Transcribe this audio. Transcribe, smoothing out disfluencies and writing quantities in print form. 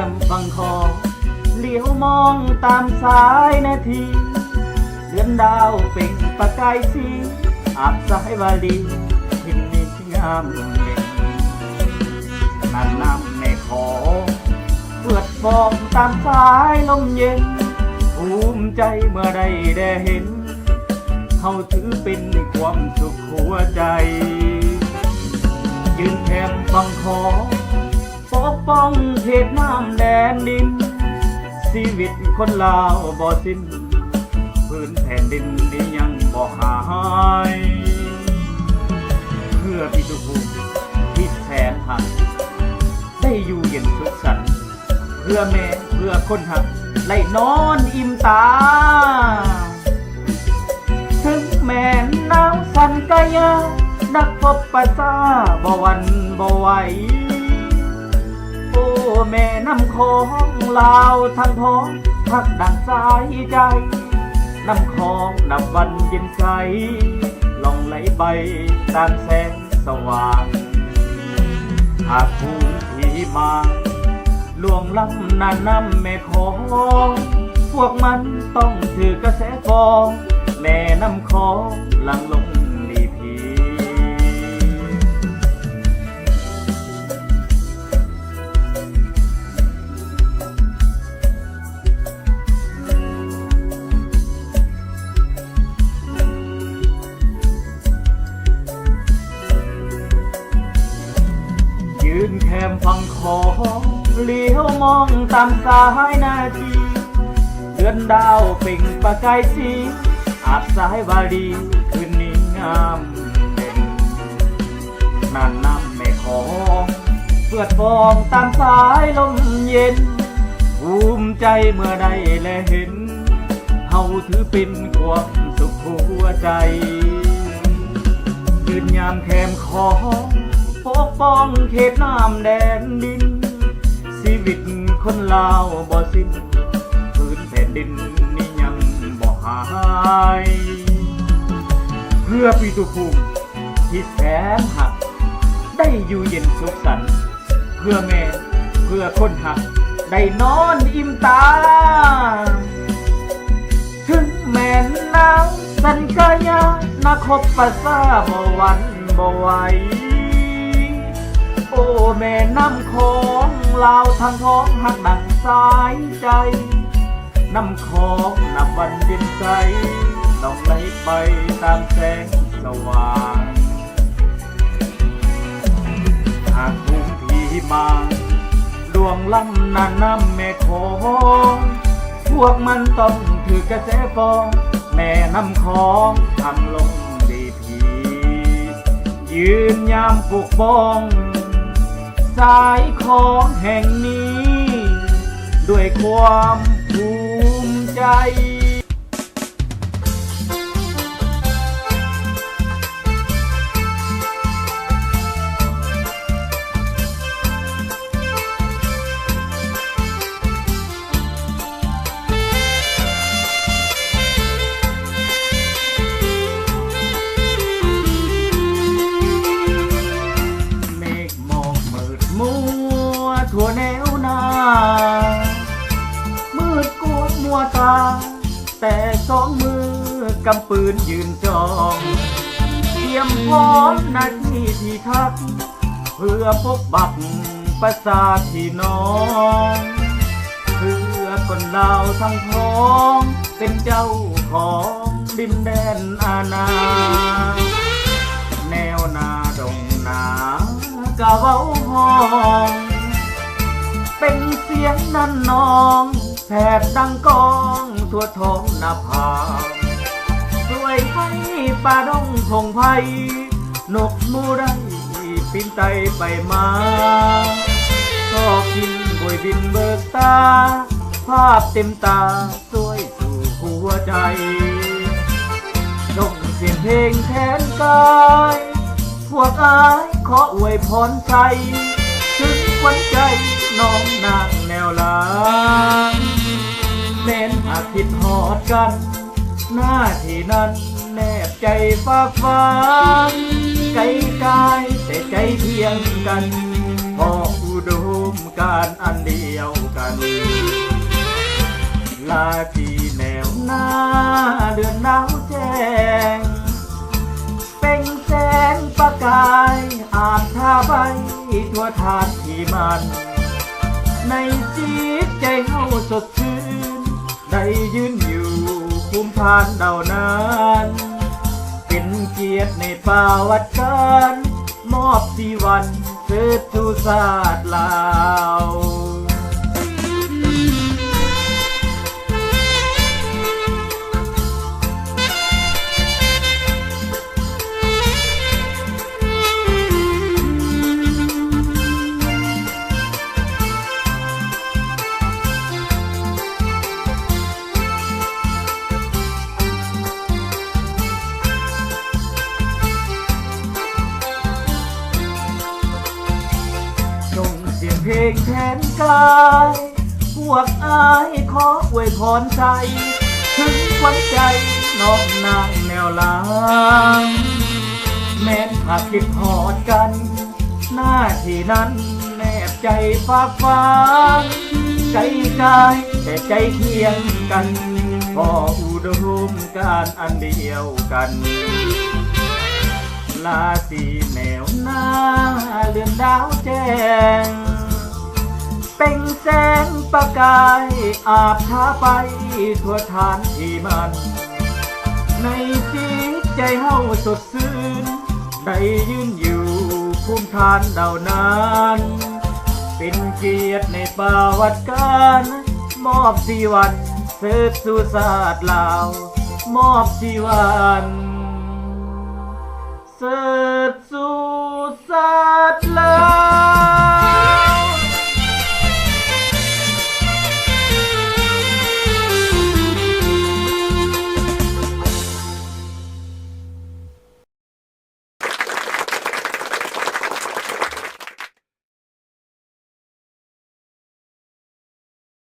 มฝั่งคอเลี้ยวมองตามสายนาทีเดือนดาวเป่งประกายสีอาบสายวาลีทินนี้งามเด่นนั่นน้ำในขอเปิดฟองตามสายลมเย็นภูมิใจเมื่อได้เห็นเขาถือเป็นความสุขหัวใจยืนแคมฟังขอปกป้องเขตน้ำแดนดินชีวิตคนลาวบ่สิ้นพื้นแผ่นดินนี้ยังบ่หายเพื่อพิทุภูมิที่แสนหักได้อยู่เย็นสุขสันต์เพื่อแม่เพื่อคนหักไล่นอนอิ่มตาถึงแม่น้ำสันกายานักพบปะซาบ่หวันบ่ไหวโอ้แม่น้ำของลาวทั้งท้องพักดังสายใจน้ำคลองดับวันเย็นใจล่องไหลไปตามแสงสว่างหากผู้ที่มาล่วงล้ำนานน้ำแม่ของพวกมันต้องถือกระแสฟองแม่น้ำคลองหลังลงลีพียืนแคมฟังขอเลี้ยวมองตามสายนาทีเดือนดาวเป่งประกายสีอาบสายวารีคืนนี้งามเด่นนั่นน้ำแม่ของเปิดฟองตามสายลมเย็นภูมิใจเมื่อได้แลเห็นเฮาถือเป็นความสุขหัวใจยืนยามแคมขอปกป้องเขตน้ำแดนดินชีวิตคนลาวบ่สิ้นพื้นแผ่นดินนี้ยังบ่หายเพื่อพิทุภูมิที่แสนหักได้อยู่เย็นสุขสันต์เพื่อแม่เพื่อคนหักได้นอนอิ่มตาถึงแม่น้ำสันกายานักคบปะซาบ่หวันบ่ไหวโอ้แม่น้ำของลาวทางท้องหักดังสายใจน้ำของนับวันเย็นใจต้องไหลไปตามแสงสว่างหากภูมิที่มาดวงล้ำนานน้ำแม่ของพวกมันต้องถือกระแสฟองแม่น้ำของทำลงดีพียืนยามปกป้องสายของแห่งนี้ด้วยความภูมิใจทั่วแนวหน้ามืดกวมัวตาแต่สองมือกำปืนยืนจองเตรียมพร้อมนาทีที่ทักเพื่อพบบักประสาทที่น้องเพื่อคนดาวทั้งท้องเป็นเจ้าของดินแดนอาณาแนวนาดงนากะเว้าห้องเป็นเสียงนั้นน้องแผดดังก้องทั่วท้องนาภาสวยให้ป่าดงพงไพนกมูไรปินไตไปมาก็กินบวยบินเบิกตาภาพเต็มตาสวยสู่หัวใจส่งเสียงเพลงแทนกายพวกอายขออวยพรใจถึงขวัญใจน้องนางแนวหลังแม้นอาทิตย์หอดกันหน้าที่นั้นแนบใจฝากฝังไกลกายแต่ใจเพียงกันพออุ ดมการอันเดียวกันลาที่แนวหน้าเดือนหนาวแจ้งเป็นแสงประกายอาบทาใบทั่วทานที่มันในจิตใจเฮาสดชื่นได้ยืนอยู่ภูมิทานเดานั้นเป็นเกียรติในประวัติการมอบชีวันเสืบสู่ศาสตร์ลาวเพลงแทนกายพวกอายขออวยพรใจถึงขวัญใจน้องนางแนวหลังแม้หากคิดหอดกันหน้าที่นั้นแนบใจฝากฟังใจกายแต่ใจเคียงกันพออุดมการอันเดียวกันลาสีแนวหน้าเลื่อนดาวแจ้งเป็นแสงประกายอาบทาไปทั่วทานที่มันในจิตใจเฮาสดชื่นได้ยืนอยู่ภูมิทานเดานั้นเป็นเกียรติในประวัติการมอบชีวันเสืบสู่ศาสตร์ลาวมอบชีวันเสืบสู่ศาสตร์ลาว